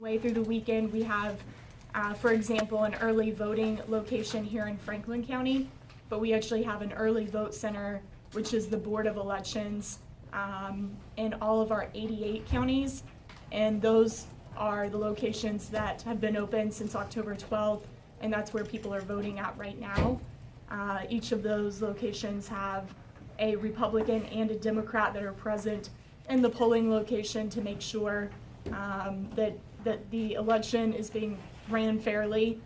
Way through the weekend, we have, for example, an early voting location here in Franklin County, but we actually have an early vote center, which is the Board of Elections, in all of our 88 counties, and those are the locations that have been open since October 12th, and that's where people are voting at right now. Each of those locations have a Republican and a Democrat that are present in the polling location to make sure that the election is being ran fairly.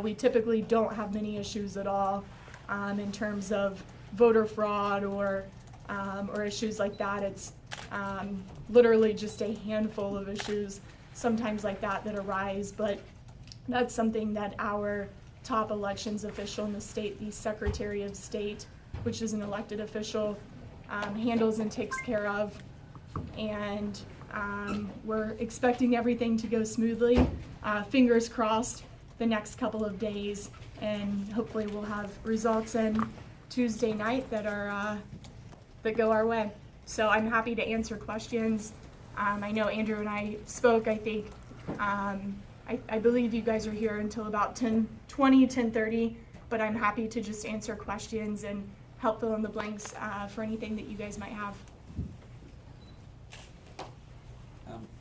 We typically don't have many issues at all in terms of voter fraud or issues like that. It's literally just a handful of issues sometimes like that arise, but that's something that our top elections official in the state, the Secretary of State, which is an elected official, handles and takes care of. And we're expecting everything to go smoothly. Fingers crossed the next couple of days, and hopefully we'll have results in Tuesday night that are that go our way. So I'm happy to answer questions. I know Andrew and I spoke, I think, I believe you guys are here until about 10:30, but I'm happy to just answer questions and help fill in the blanks for anything that you guys might have.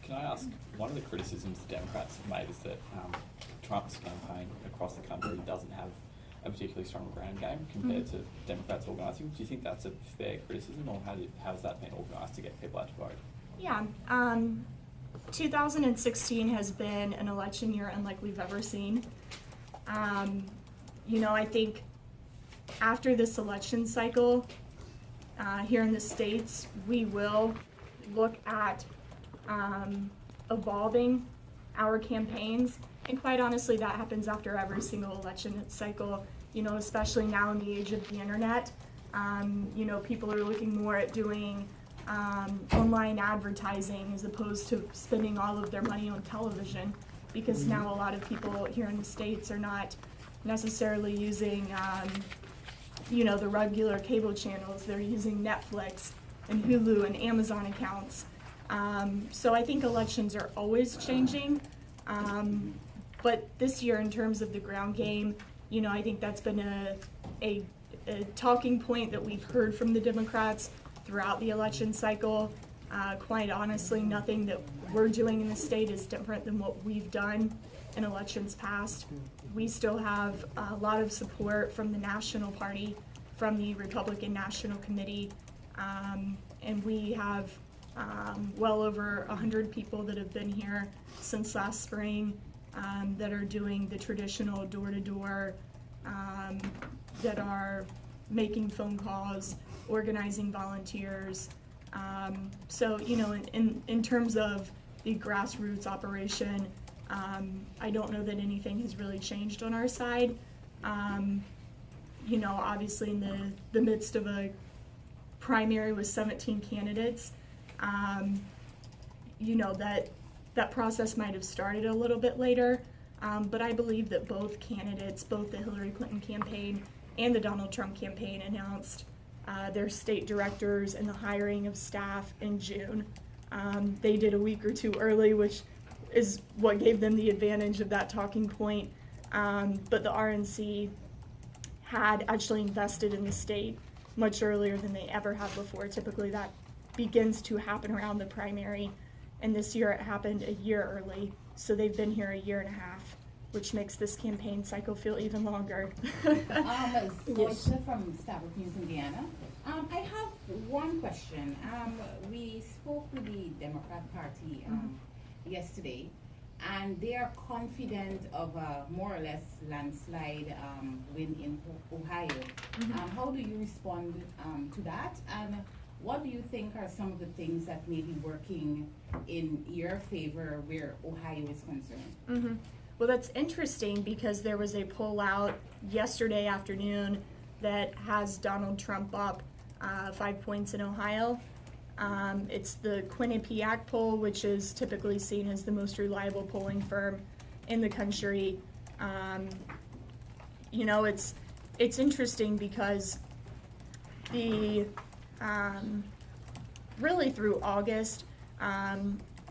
Can I ask, one of the criticisms the Democrats have made is that Trump's campaign across the country doesn't have a particularly strong ground game compared to Democrats organising. Do you think that's a fair criticism, or how's that been organised to get people out to vote? Yeah, 2016 has been an election year unlike we've ever seen. You know, I think after this election cycle here in the States, we will look at evolving our campaigns, and quite honestly that happens after every single election cycle, you know, especially now in the age of the internet. You know, people are looking more at doing online advertising as opposed to spending all of their money on television, because now a lot of people here in the States are not necessarily using you know, the regular cable channels. They're using Netflix and Hulu and Amazon accounts. So I think elections are always changing, but this year in terms of the ground game, you know, I think that's been a talking point that we've heard from the Democrats throughout the election cycle. Quite honestly, nothing that we're doing in the state is different than what we've done in elections past. We still have a lot of support from the National Party, from the Republican National Committee, and we have well over 100 people that have been here since last spring that are doing the traditional door-to-door, that are making phone calls, organizing volunteers. So, you know, in terms of the grassroots operation, I don't know that anything has really changed on our side. You know, obviously in the midst of a primary with 17 candidates, you know, that process might have started a little bit later, but I believe that both candidates, both the Hillary Clinton campaign and the Donald Trump campaign, announced their state directors and the hiring of staff in June. They did a week or two early, which is what gave them the advantage of that talking point, but the RNC had actually invested in the state much earlier than they ever have before. Typically that begins to happen around the primary, and this year it happened a year early, so they've been here a year and a half, which makes this campaign cycle feel even longer. Yes. From Starbuck News, Indiana. I have one question. We spoke with the Democrat Party yesterday, and they are confident of a more or less landslide win in Ohio. How do you respond to that? And what do you think are some of the things that may be working in your favor where Ohio is concerned? Well, that's interesting because there was a poll out yesterday afternoon that has Donald Trump up 5 points in Ohio. It's the Quinnipiac poll, which is typically seen as the most reliable polling firm in the country. You know, it's interesting because the really through August,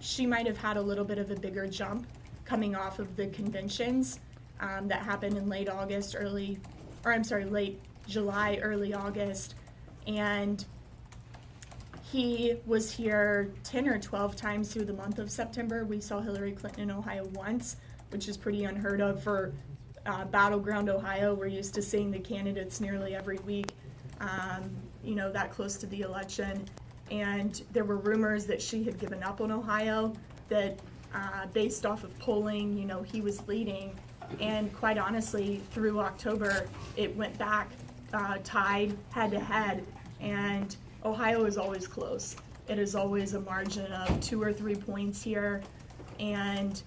she might have had a little bit of a bigger jump coming off of the conventions that happened in late July, early August. And he was here 10 or 12 times through the month of September. We saw Hillary Clinton in Ohio once, which is pretty unheard of for battleground Ohio. We're used to seeing the candidates nearly every week, that close to the election. And there were rumors that she had given up on Ohio, that based off of polling, he was leading. And quite honestly, through October, it went back, tied head to head. And Ohio is always close. It is always a margin of 2 or 3 points here. And,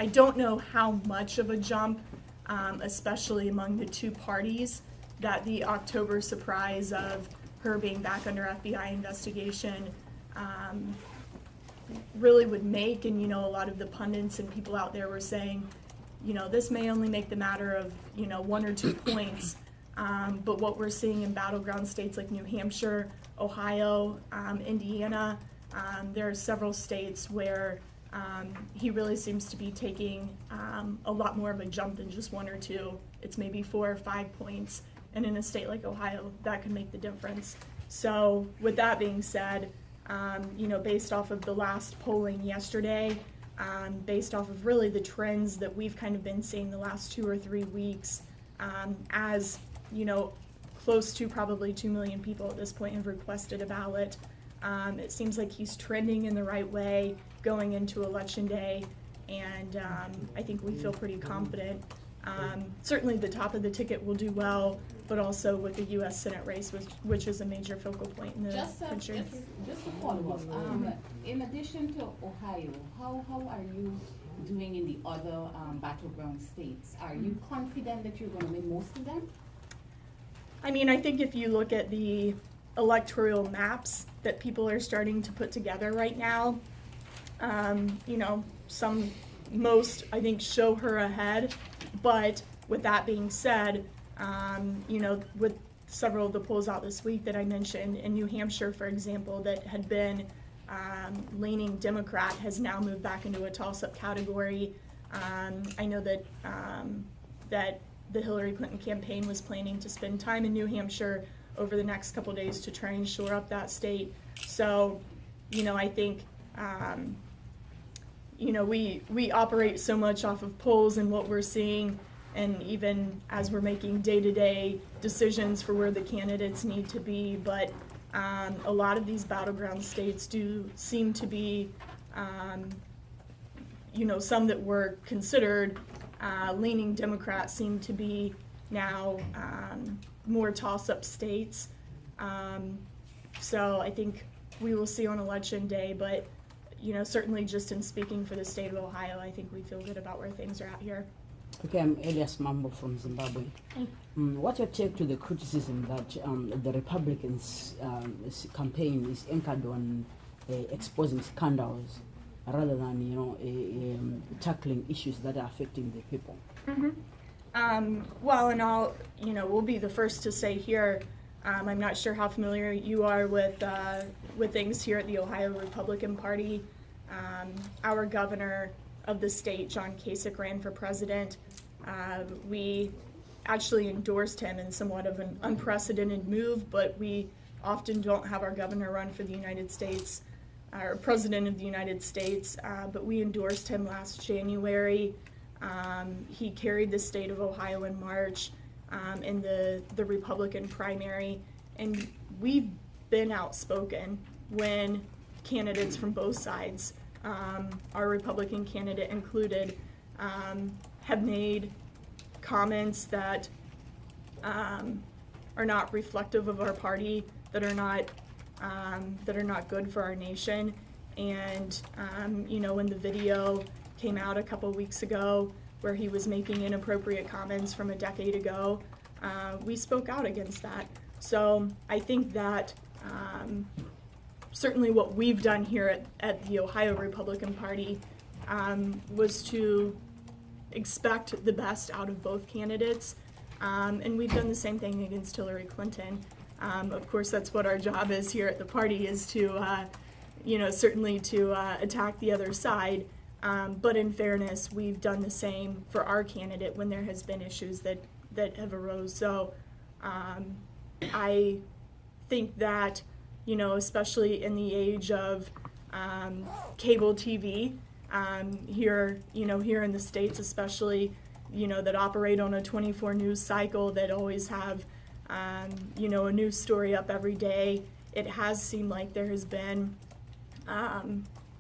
I don't know how much of a jump, especially among the two parties, that the October surprise of her being back under FBI investigation really would make. And, a lot of the pundits and people out there were saying, this may only make the matter of, 1 or 2 points. But what we're seeing in battleground states like New Hampshire, Ohio, Indiana, there are several states where he really seems to be taking a lot more of a jump than just 1 or 2. It's maybe 4 or 5 points. And in a state like Ohio, that could make the difference. So with that being said, based off of the last polling yesterday, based off of really the trends that we've kind of been seeing the last 2 or 3 weeks, as close to probably 2 million people at this point have requested a ballot. It seems like he's trending in the right way going into Election Day, and I think we feel pretty confident. Certainly the top of the ticket will do well, but also with the U.S. Senate race, which is a major focal point in the country. Just to follow up, in addition to Ohio, how are you doing in the other battleground states? Are you confident that you're going to win most of them? I think if you look at the electoral maps that people are starting to put together right now, most I think show her ahead. But with that being said, with several of the polls out this week that I mentioned, in New Hampshire, for example, that had been leaning Democrat has now moved back into a toss-up category. I know that the Hillary Clinton campaign was planning to spend time in New Hampshire over the next couple days to try and shore up that state. So, I think, we operate so much off of polls and what we're seeing, and even as we're making day-to-day decisions for where the candidates need to be. But a lot of these battleground states do seem to be, some that were considered leaning Democrat seem to be now more toss-up states. So I think we will see on Election Day, but certainly just in speaking for the state of Ohio, I think we feel good about where things are at here. Okay, I'm Elias Mambo from Zimbabwe. Hey. What's your take to the criticism that the Republicans' campaign is anchored on exposing scandals rather than tackling issues that are affecting the people? Mm-hmm. Well, and we'll be the first to say here, I'm not sure how familiar you are with things here at the Ohio Republican Party. Our governor of the state, John Kasich, ran for president. We actually endorsed him in somewhat of an unprecedented move, but we often don't have our governor run for the United States, or president of the United States, but we endorsed him last January. He carried the state of Ohio in March in the Republican primary, and we've been outspoken when candidates from both sides, our Republican candidate included, have made comments that are not reflective of our party, that are not good for our nation. And when the video came out a couple weeks ago where he was making inappropriate comments from a decade ago, we spoke out against that. So I think that certainly what we've done here at the Ohio Republican Party was to expect the best out of both candidates, and we've done the same thing against Hillary Clinton. Of course, that's what our job is here at the party, is to certainly to attack the other side. But in fairness, we've done the same for our candidate when there has been issues that have arose. So I think that, especially in the age of cable TV, here in the States especially, that operate on a 24 news cycle, that always have, a news story up every day, it has seemed like there has been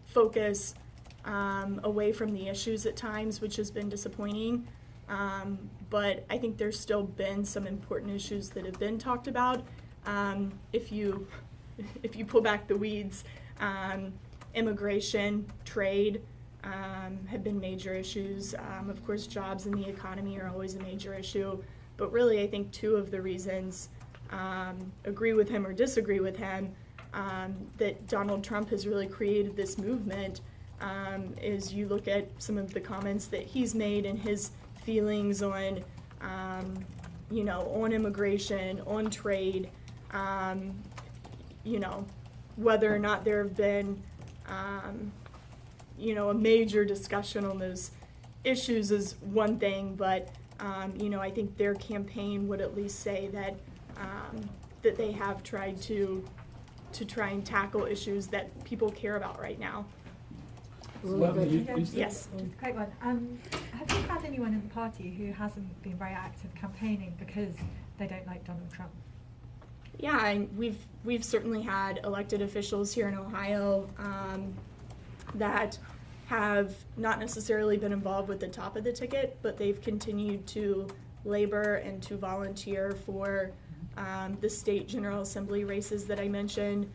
focus away from the issues at times, which has been disappointing. But I think there's still been some important issues that have been talked about. If you pull back the weeds, immigration, trade have been major issues. Of course, jobs and the economy are always a major issue. But really, I think two of the reasons, agree with him or disagree with him, that Donald Trump has really created this movement is you look at some of the comments that he's made and his feelings on, on immigration, on trade, whether or not there have been, a major discussion on those issues is one thing, but, I think their campaign would at least say that, that they have tried to try and tackle issues that people care about right now. Yes. Just a quick one. Have you had anyone in the party who hasn't been very active campaigning because they don't like Donald Trump? Yeah, and we've certainly had elected officials here in Ohio that have not necessarily been involved with the top of the ticket, but they've continued to labor and to volunteer for the state General Assembly races that I mentioned.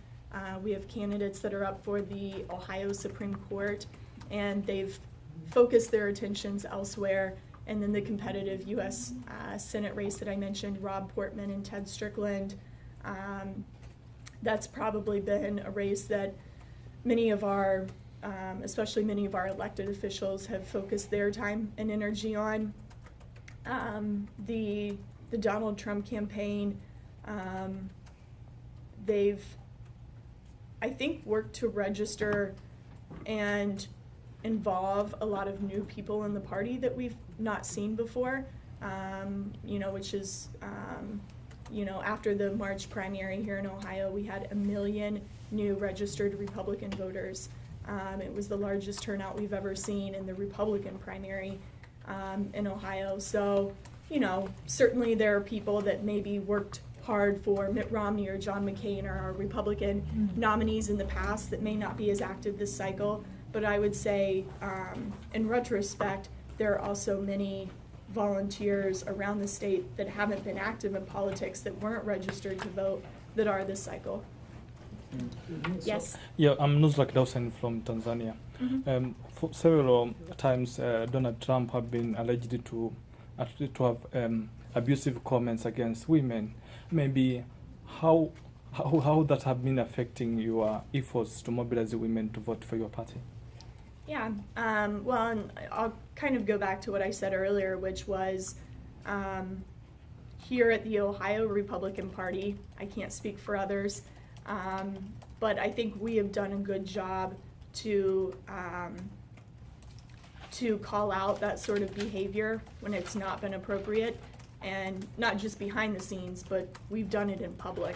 We have candidates that are up for the Ohio Supreme Court, and they've focused their attentions elsewhere. And then the competitive U.S. Senate race that I mentioned, Rob Portman and Ted Strickland, that's probably been a race that many of our, especially many of our elected officials, have focused their time and energy on. The Donald Trump campaign, they've, I think, worked to register and involve a lot of new people in the party that we've not seen before, which is, after the March primary here in Ohio, we had 1 million new registered Republican voters. It was the largest turnout we've ever seen in the Republican primary in Ohio. So, certainly there are people that maybe worked hard for Mitt Romney or John McCain or our Republican nominees in the past that may not be as active this cycle. But I would say, in retrospect, there are also many volunteers around the state that haven't been active in politics, that weren't registered to vote, that are this cycle. Yes? Yeah, I'm Nuzlak Dawson from Tanzania. For several times, Donald Trump have been alleged to have abusive comments against women. Maybe how that have been affecting your efforts to mobilize the women to vote for your party? Yeah, well, and I'll kind of go back to what I said earlier, which was here at the Ohio Republican Party, I can't speak for others, but I think we have done a good job to call out that sort of behavior when it's not been appropriate, and not just behind the scenes, but we've done it in public.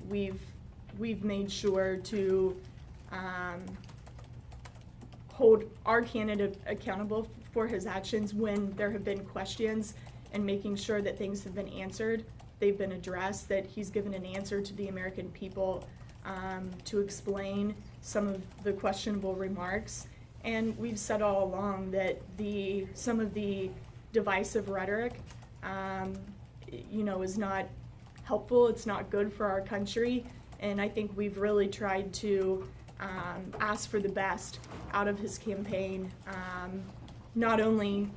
We've made sure to hold our candidate accountable for his actions when there have been questions, and making sure that things have been answered, they've been addressed, that he's given an answer to the American people to explain some of the questionable remarks. And we've said all along that some of the divisive rhetoric, is not helpful. It's not good for our country. And I think we've really tried to ask for the best out of his campaign, not only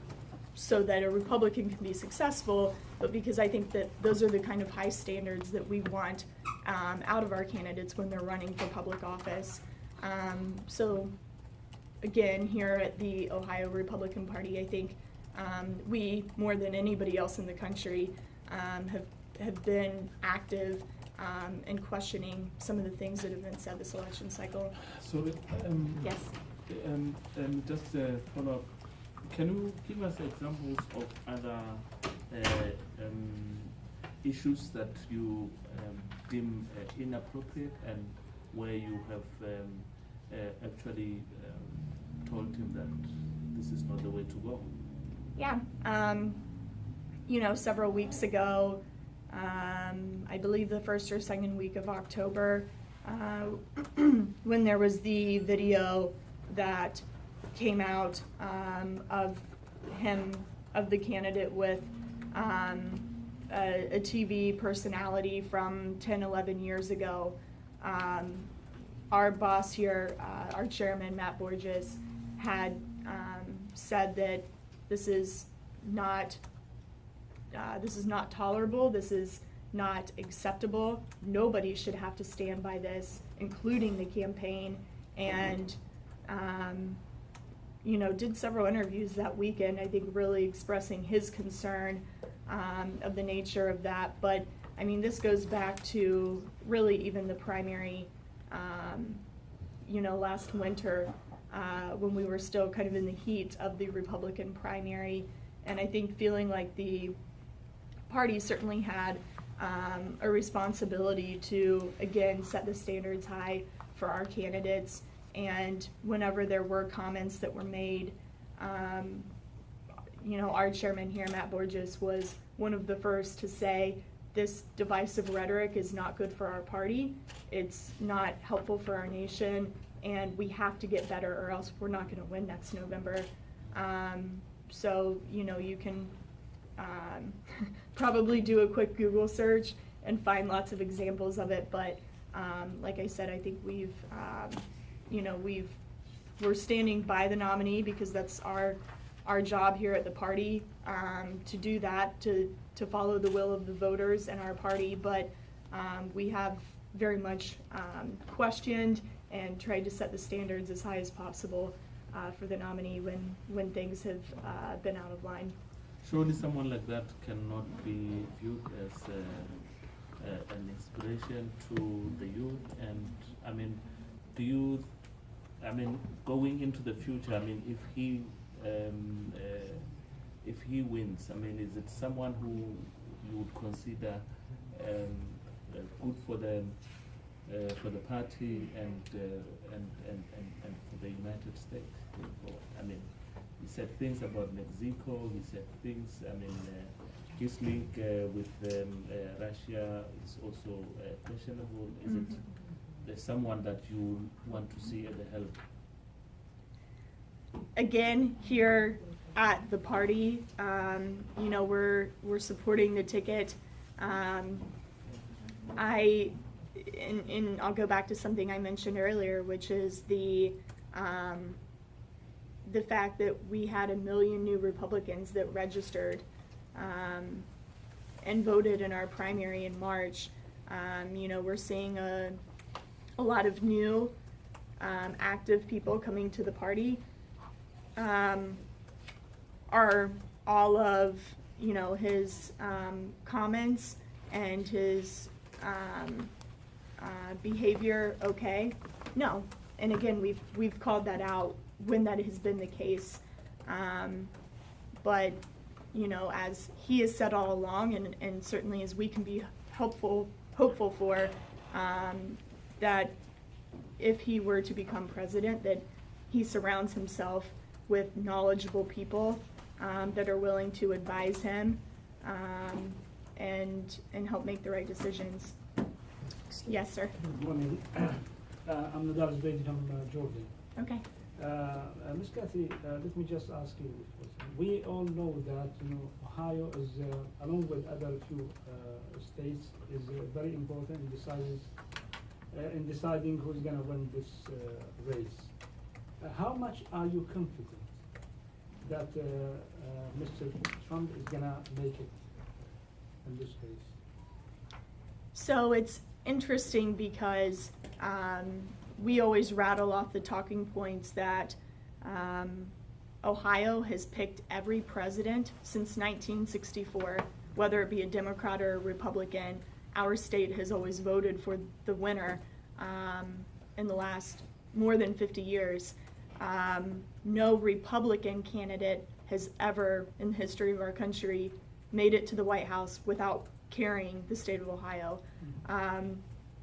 so that a Republican can be successful, but because I think that those are the kind of high standards that we want out of our candidates when they're running for public office. So again, here at the Ohio Republican Party, I think we, more than anybody else in the country, have been active and questioning some of the things that have been said this election cycle. So, Yes. just a follow-up. Can you give us examples of other issues that you deem inappropriate and where you have actually told him that this is not the way to go? Yeah. Several weeks ago, I believe the first or second week of October, when there was the video that came out of the candidate with a TV personality from 10, 11 years ago. Our boss here, our chairman, Matt Borges, had said that this is not tolerable, this is not acceptable, nobody should have to stand by this, including the campaign, and did several interviews that weekend, I think really expressing his concern of the nature of that. But I mean, this goes back to really even the primary, last winter, when we were still kind of in the heat of the Republican primary, and I think feeling like the party certainly had a responsibility to, again, set the standards high for our candidates. And whenever there were comments that were made, our chairman here, Matt Borges, was one of the first to say this divisive rhetoric is not good for our party, it's not helpful for our nation, and we have to get better or else we're not going to win next November. So, you can probably do a quick Google search and find lots of examples of it, but like I said, I think we're standing by the nominee because that's our job here at the party, to do that, to follow the will of the voters and our party, but we have very much questioned and tried to set the standards as high as possible for the nominee when things have been out of line. Surely someone like that cannot be viewed as an inspiration to the youth. And I mean, going into the future, I mean, if he wins, I mean, is it someone who you would consider good for the party and for the United States? I mean, he said things about Mexico. He said things. I mean, his link with Russia is also questionable. Is it there's someone that you want to see at the helm? Again, here at the party, we're supporting the ticket. I'll go back to something I mentioned earlier, which is the fact that we had 1 million new Republicans that registered and voted in our primary in March. We're seeing a lot of new active people coming to the party. Are all of his comments and his behavior okay? No. And again, we've called that out when that has been the case. But as he has said all along, and certainly as we can be hopeful for, that if he were to become president, that he surrounds himself with knowledgeable people that are willing to advise him and help make the right decisions. Yes, sir. Good morning. I'm Nadal Zubedi from Georgia. Okay. Ms. Kathy, let me just ask you this question. We all know that Ohio is, along with other few states, is very important in deciding who's going to win this race. How much are you confident that Mr. Trump is going to make it in this race? So it's interesting because we always rattle off the talking points that Ohio has picked every president since 1964, whether it be a Democrat or a Republican, our state has always voted for the winner in the last more than 50 years. No Republican candidate has ever in the history of our country made it to the White House without carrying the state of Ohio.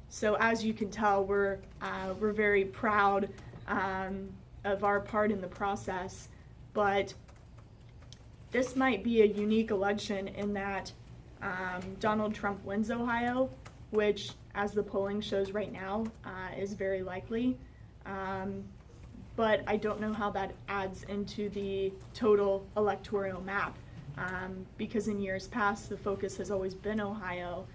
So as you can tell, we're very proud of our part in the process, but this might be a unique election in that Donald Trump wins Ohio, which, as the polling shows right now, is very likely. But I don't know how that adds into the total electoral map, because in years past the focus has always been Ohio,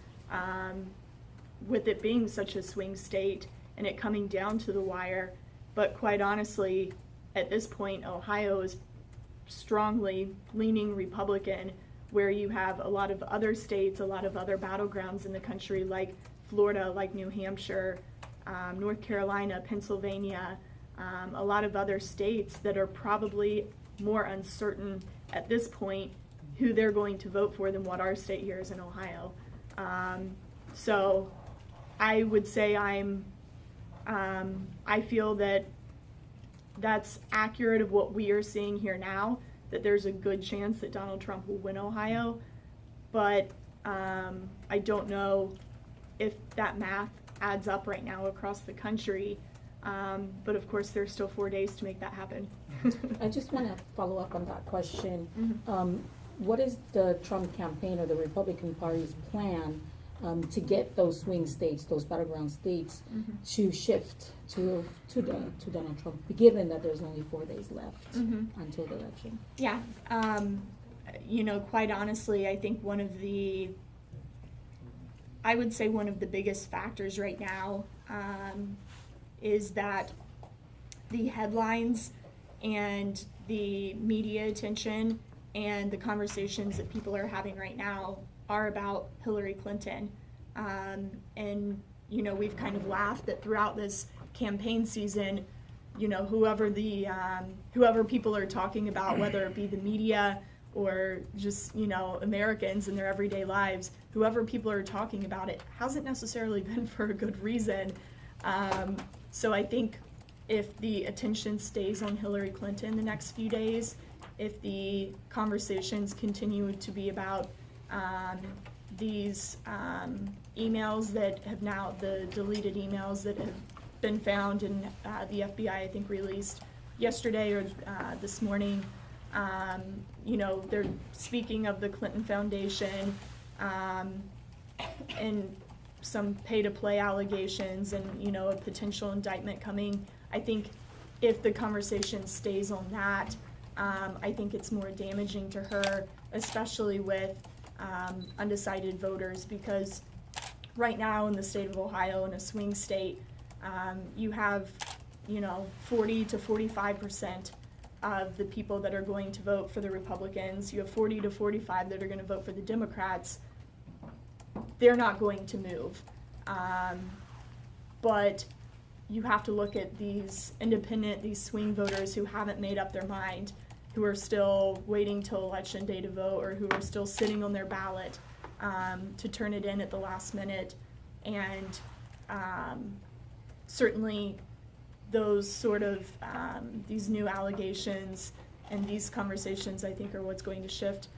with it being such a swing state and it coming down to the wire. But quite honestly, at this point, Ohio is strongly leaning Republican, where you have a lot of other states, a lot of other battlegrounds in the country, like Florida, like New Hampshire, North Carolina, Pennsylvania, a lot of other states that are probably more uncertain at this point who they're going to vote for than what our state here is in Ohio. So I would say I feel that that's accurate of what we are seeing here now, that there's a good chance that Donald Trump will win Ohio, but I don't know if that math adds up right now across the country, but of course there's still 4 days to make that happen. I just want to follow up on that question. Mhm. What is the Trump campaign or the Republican Party's plan to get those swing states, those battleground states, to shift to Donald Trump, given that there's only 4 days left until the election? Yeah, quite honestly, I think one of the biggest factors right now is that the headlines and the media attention and the conversations that people are having right now are about Hillary Clinton. And, we've kind of laughed that throughout this campaign season, whoever people are talking about, whether it be the media or just, Americans in their everyday lives, whoever people are talking about, it hasn't necessarily been for a good reason. So I think if the attention stays on Hillary Clinton the next few days, if the conversations continue to be about these emails that have now, the deleted emails that have been found and the FBI, I think, released yesterday or this morning, they're speaking of the Clinton Foundation and some pay-to-play allegations and, a potential indictment coming. I think if the conversation stays on that, I think it's more damaging to her, especially with undecided voters, because right now in the state of Ohio, in a swing state, you have 40 to 45% of the people that are going to vote for the Republicans. You have 40 to 45 that are going to vote for the Democrats. They're not going to move. But you have to look at these independent, these swing voters who haven't made up their mind, who are still waiting till election day to vote, or who are still sitting on their ballot to turn it in at the last minute. And certainly those sort of these new allegations and these conversations, I think, are what's going to shift,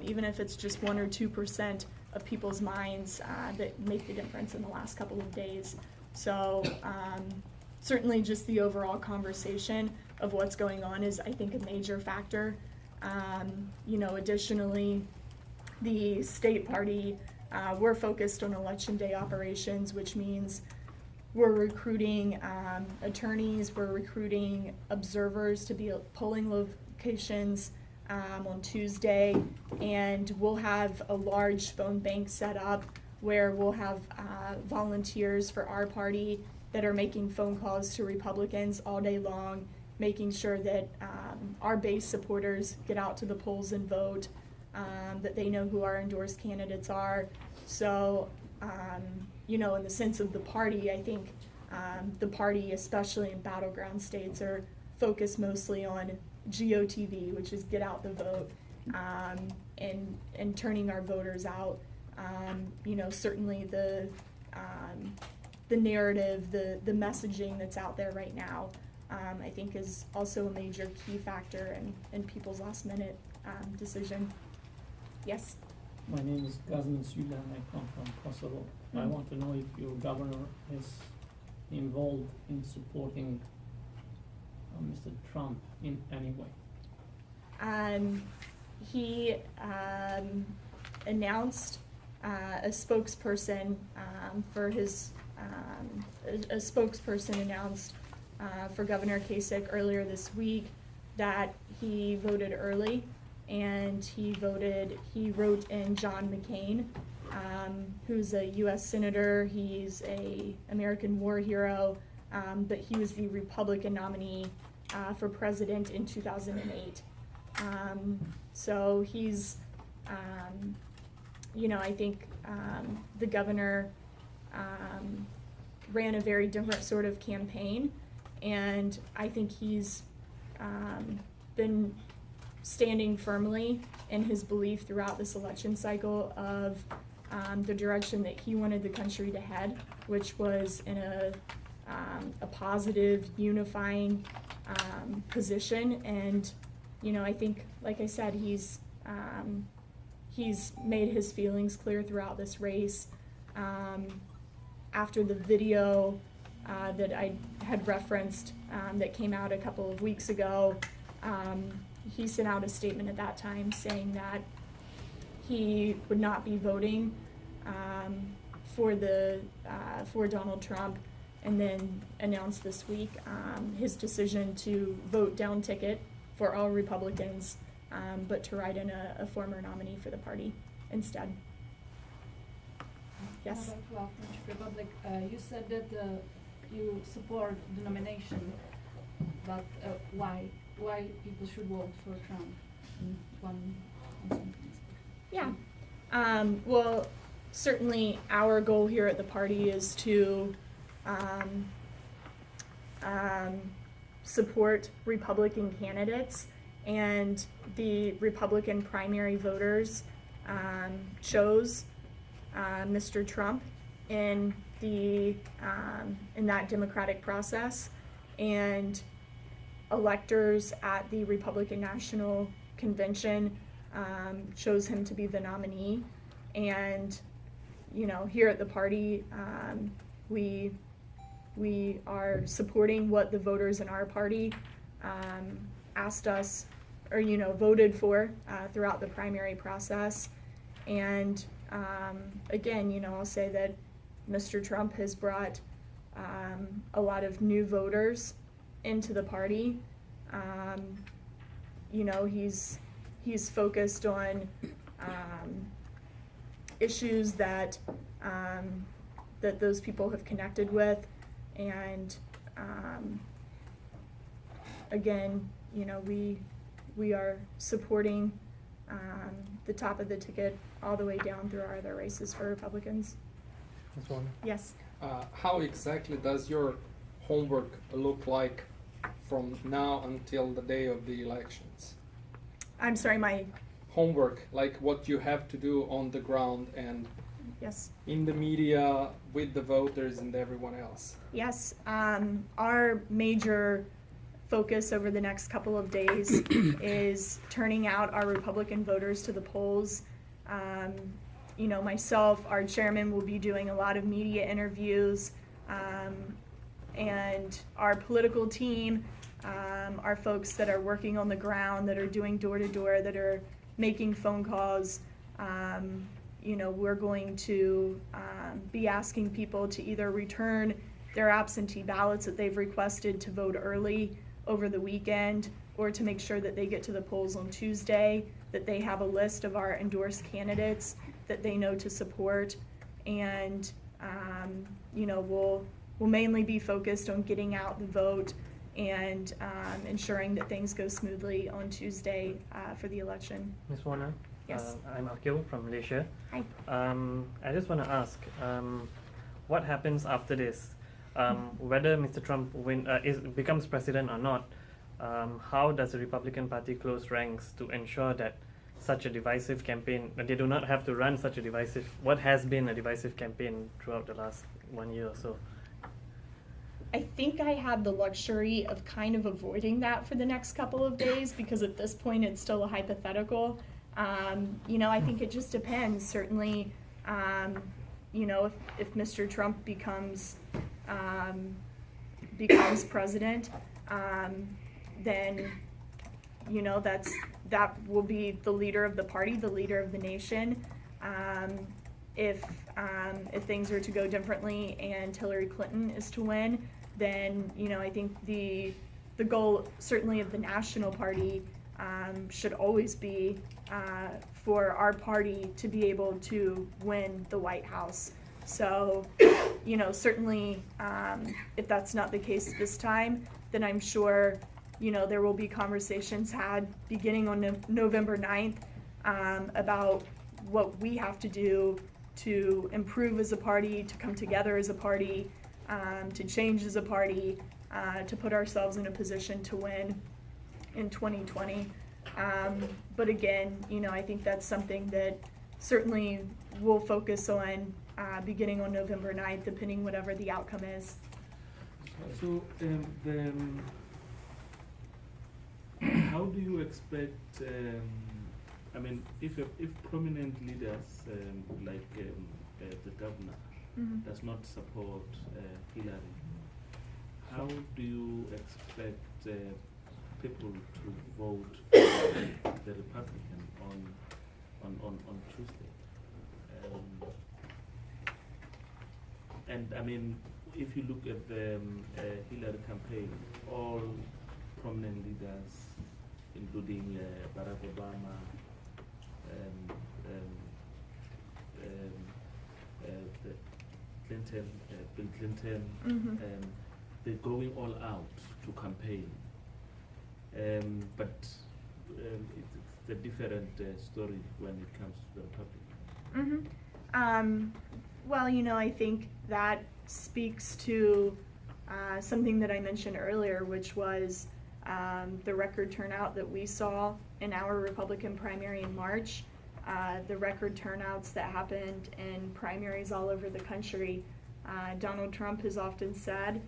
even if it's just 1 or 2% of people's minds that make the difference in the last couple of days. So certainly just the overall conversation of what's going on is, I think, a major factor. Additionally, the state party, we're focused on election day operations, which means we're recruiting attorneys, we're recruiting observers to be at polling locations on Tuesday, and we'll have a large phone bank set up where we'll have volunteers for our party that are making phone calls to Republicans all day long, making sure that our base supporters get out to the polls and vote, that they know who our endorsed candidates are. So, in the sense of the party, I think the party, especially in battleground states, are focused mostly on GOTV, which is get out the vote, and turning our voters out. You know, certainly the narrative, the messaging that's out there right now, I think is also a major key factor in people's last minute decision. Yes? My name is Gazmin Sudan. I come from Kosovo. I want to know if your governor is involved in supporting Mr. Trump in any way. He announced a spokesperson for his a spokesperson announced for Governor Kasich earlier this week that he voted early, and he wrote in John McCain, who's a U.S. Senator. He's a American war hero, but he was the Republican nominee for president in 2008. So he's, you know, I think the governor ran a very different sort of campaign, and I think he's been standing firmly in his belief throughout this election cycle of the direction that he wanted the country to head, which was in a positive, unifying position. And you know, I think, like I said, he's made his feelings clear throughout this race. After the video that I had referenced that came out a couple of weeks ago, he sent out a statement at that time saying that he would not be voting for Donald Trump, and then announced this week his decision to vote down ticket for all Republicans, but to write in a former nominee for the party instead. Yes? About French Republic, you said that you support the nomination, but why people should vote for Trump? One Yeah. Well, certainly our goal here at the party is to support Republican candidates, and the Republican primary voters chose Mr. Trump in that democratic process, and electors at the Republican National Convention chose him to be the nominee. And you know, here at the party, we are supporting what the voters in our party asked us, or you know, voted for throughout the primary process. And again, you know, I'll say that Mr. Trump has brought a lot of new voters into the party. You know, he's focused on issues that that those people have connected with, and again, you know, we are supporting the top of the ticket all the way down through our other races for Republicans. Ms. Warner? Yes. How exactly does your homework look like from now until the day of the elections? I'm sorry, my... Homework, like what you have to do on the ground and Yes. in the media with the voters and everyone else. Yes. Our major focus over the next couple of days is turning out our Republican voters to the polls. You know, myself, our chairman, will be doing a lot of media interviews, and our political team, our folks that are working on the ground, that are doing door-to-door, that are making phone calls. You know, we're going to be asking people to either return their absentee ballots that they've requested to vote early over the weekend, or to make sure that they get to the polls on Tuesday, that they have a list of our endorsed candidates that they know to support. And you know, we'll mainly be focused on getting out the vote and ensuring that things go smoothly on Tuesday for the election. Ms. Warner? Yes. I'm Akil from Malaysia. Hi. I just want to ask, what happens after this? Whether Mr. Trump becomes president or not, how does the Republican Party close ranks to ensure that such a divisive campaign. They do not have to run such a divisive, what has been a divisive campaign throughout the last 1 year or so. I think I had the luxury of kind of avoiding that for the next couple of days because at this point it's still a hypothetical. I think it just depends. Certainly, if Mr. Trump becomes president, then that will be the leader of the party, the leader of the nation. If things are to go differently and Hillary Clinton is to win, then I think the goal certainly of the national party should always be for our party to be able to win the White House. So, certainly if that's not the case this time, then I'm sure there will be conversations had beginning on November 9th about what we have to do to improve as a party, to come together as a party, to change as a party, to put ourselves in a position to win in 2020. But again, I think that's something that certainly we'll focus on beginning on November 9th, depending whatever the outcome is. So, how do you expect, if prominent leaders like the governor does not support Hillary, how do you expect people to vote for the Republican on Tuesday? If you look at the Hillary campaign, all prominent leaders, including Barack Obama, Bill Clinton, they're going all out to campaign. But it's a different story when it comes to the Republican. Well, I think that speaks to something that I mentioned earlier, which was the record turnout that we saw in our Republican primary in March, the record turnouts that happened in primaries all over the country. Donald Trump has often said,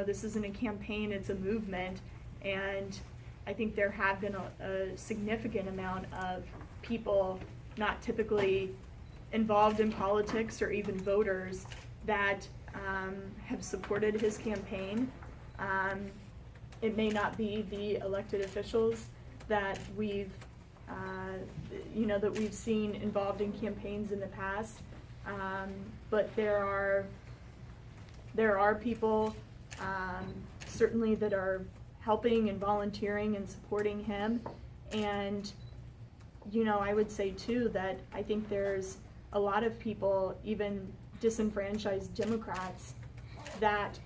this isn't a campaign, it's a movement. And I think there have been a significant amount of people not typically involved in politics or even voters that have supported his campaign. It may not be the elected officials that we've seen involved in campaigns in the past, but there are people certainly that are helping and volunteering and supporting him. And I would say too that I think there's a lot of people, even disenfranchised Democrats, that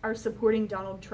are supporting Donald Trump.